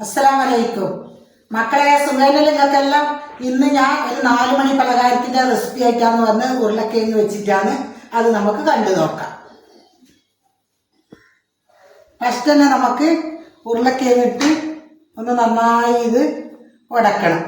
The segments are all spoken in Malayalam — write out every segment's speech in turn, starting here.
അസ്സലാമലൈക്കും മക്കളെ, സുഖമല്ലേ നിങ്ങൾക്കെല്ലാം? ഇന്ന് ഞാൻ ഒരു 4 മണി പലഹാരത്തിന്റെ റെസിപ്പി ആയിട്ടാണ് വന്ന് ഉരുളക്കിഴങ്ങ് വെച്ചിട്ടാണ്. അത് നമുക്ക് കണ്ടു നോക്കാം. ഫസ്റ്റ് തന്നെ നമുക്ക് ഉരുളക്കിഴങ്ങ് ഇട്ട് ഒന്ന് നന്നായി ഇത് ഉടക്കണം.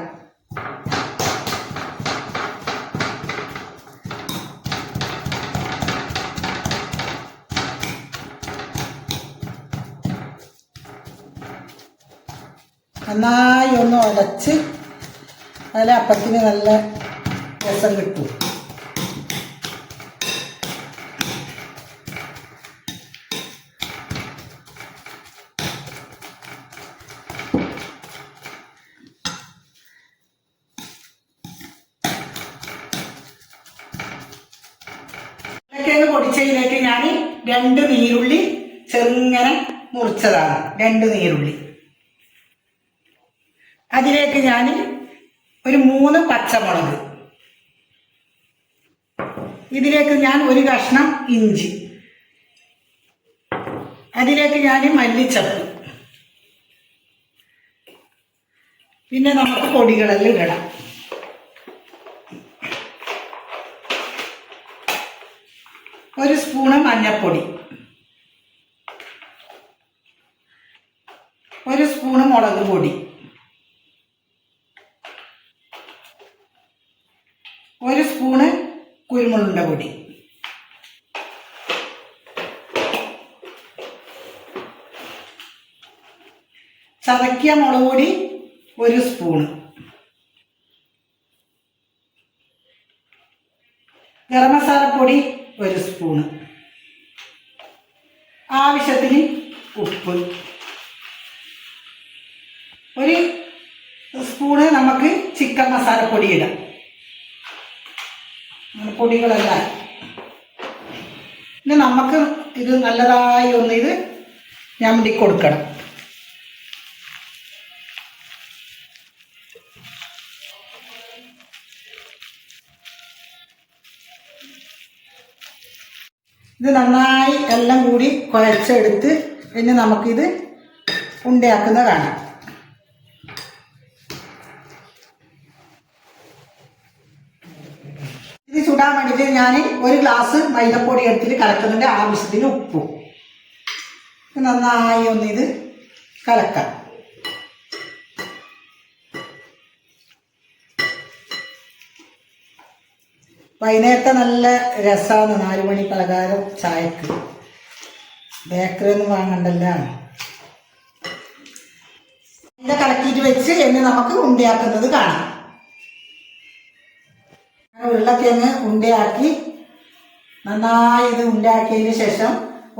നന്നായി ഒന്ന് ഉടച്ച് അതിൽ അപ്പത്തിന് നല്ല രസം കിട്ടും. ഉരുളക്കിഴങ്ങ് പൊടിച്ചതിലേക്ക് ഞാൻ 2 നീരുള്ളി ചെറുങ്ങനെ മുറിച്ചതാണ്. 2 നീരുള്ളി. അതിലേക്ക് ഞാൻ ഒരു 3 പച്ചമുളക്, ഇതിലേക്ക് ഞാൻ 1 കഷ്ണം ഇഞ്ചി, അതിലേക്ക് ഞാൻ മല്ലിച്ചപ്പ്, പിന്നെ നമുക്ക് പൊടികളെല്ലാം ഇടണം. ഒരു സ്പൂണ് മഞ്ഞൾപ്പൊടി, 1 സ്പൂണ് മുളക് പൊടി, 1 സ്പൂണ് കുരുമുളകിന്റെ പൊടി, ചതക്കിയ മുളക് പൊടി 1 സ്പൂണ്, ഗരം മസാലപ്പൊടി 1 സ്പൂണ്, ആവശ്യത്തിന് ഉപ്പ്, 1 സ്പൂണ് നമുക്ക് ചിക്കൻ മസാലപ്പൊടി ഇടാം. പൊടികളെല്ലാം ഇനി നമുക്ക് ഇത് നല്ലതായി ഒന്ന് ഇത് ഞമ്മടി കൊടുക്കണം. ഇത് നന്നായി എല്ലാം കൂടി കുഴച്ചെടുത്ത് ഇനി നമുക്കിത് ഉണ്ടയാക്കുന്ന കാണാം. ഇത് ചുടാൻ വേണ്ടിയിട്ട് ഞാൻ 1 ഗ്ലാസ് മൈദപ്പൊടി എടുത്തിട്ട് കലക്കുന്നുണ്ട്. ആവശ്യത്തിന് ഉപ്പും. നന്നായി ഒന്നിത് കലക്കാം. വൈകുന്നേരത്തെ നല്ല രസമാണ് 4 മണി പലഹാരം ചായക്ക്. ബേക്കറി ഒന്നും വാങ്ങണ്ടല്ല. ഇത് കലക്കിയിട്ട് വെച്ച് എന്ന് നമുക്ക് ഉണ്ടയാക്കുന്നത് കാണാം. ഉരുളക്കിഴങ്ങ് ഉണ്ടയാക്കി നന്നായി ഇത് ഉണ്ടാക്കിയതിന് ശേഷം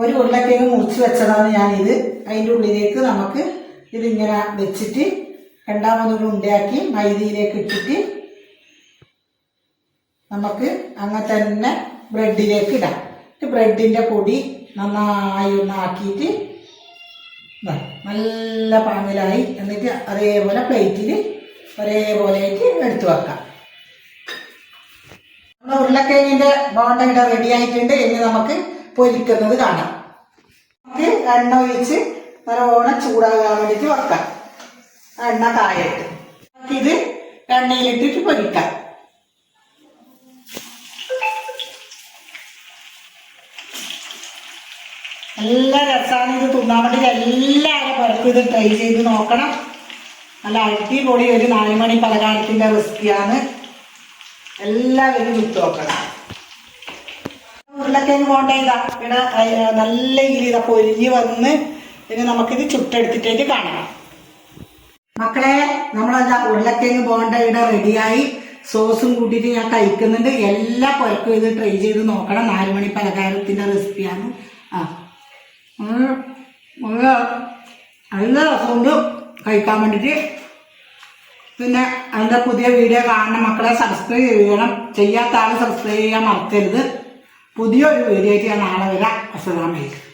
1 ഉരുളക്കിഴങ്ങ് മുറിച്ച് വെച്ചതാണ് ഞാനിത്. അതിൻ്റെ ഉള്ളിലേക്ക് നമുക്ക് ഇതിങ്ങനെ വെച്ചിട്ട് രണ്ടാമതൊരു ഉണ്ടയാക്കി മൈദയിലേക്ക് ഇട്ടിട്ട് നമുക്ക് അങ്ങനെ തന്നെ ബ്രെഡിലേക്ക് ഇടാം. ബ്രെഡിൻ്റെ പൊടി നന്നായി ഒന്ന് ആക്കിയിട്ട് നല്ല പാങ്ങിലായി. എന്നിട്ട് അതേപോലെ പ്ലേറ്റിൽ ഒരേപോലെ ആയിട്ട് എടുത്തു വെക്കാം. നമ്മുടെ ഉരുളക്കിഴങ്ങിൻ്റെ ബോണ്ട ഇവിടെ റെഡി ആയിട്ടുണ്ട്. ഇനി നമുക്ക് പൊരിക്കുന്നത് കാണാം. നമുക്ക് എണ്ണ ഒഴിച്ച് നല്ലോണം ചൂടാകാൻ വേണ്ടിയിട്ട് വെക്കാം. എണ്ണ കായിട്ട് ഇത് എണ്ണയിലിട്ടിട്ട് പൊരിക്കാം. നല്ല രസമാണ് ഇത് തിന്നാൻ വേണ്ടി. എല്ലാവരും പേർക്കും ഇത് ട്രൈ ചെയ്ത് നോക്കണം. നല്ല അടിപൊളി ഒരു 4 മണി പലഹാരത്തിൻ്റെ റെസിപ്പിയാണ്. എല്ലാവരും വിട്ടു നോക്കണം. ഉരുളക്കിഴങ്ങ് പോണ്ട ഇതാ ഇവിടെ നല്ല രീതിയിൽ പൊരിഞ്ഞ് വന്ന് ഇനി നമുക്കിത് ചുട്ടെടുത്തിട്ടേക്ക് കാണാം. മക്കളെ, നമ്മളല്ല ഉരുളക്കിഴങ്ങ് പോണ്ട ഇവിടെ റെഡിയായി. സോസും കൂട്ടിയിട്ട് ഞാൻ കഴിക്കുന്നുണ്ട്. എല്ലാ പേർക്കും ഇത് ട്രൈ ചെയ്ത് നോക്കണം. 4 മണി പലഹാരത്തിൻ്റെ റെസിപ്പിയാണ്. നല്ല രസമുണ്ട് കഴിക്കാൻ വേണ്ടിയിട്ട്. പിന്നെ അതിൻ്റെ പുതിയ വീഡിയോ കാണണം മക്കളെ. സബ്സ്ക്രൈബ് ചെയ്യണം. ചെയ്യാത്ത ആൾ സബ്സ്ക്രൈബ് ചെയ്യാൻ മറക്കരുത്. പുതിയൊരു വീഡിയോ ആയിട്ട് ഞാൻ നാളെ വരാം. അസ്സലാമു അലൈക്കും.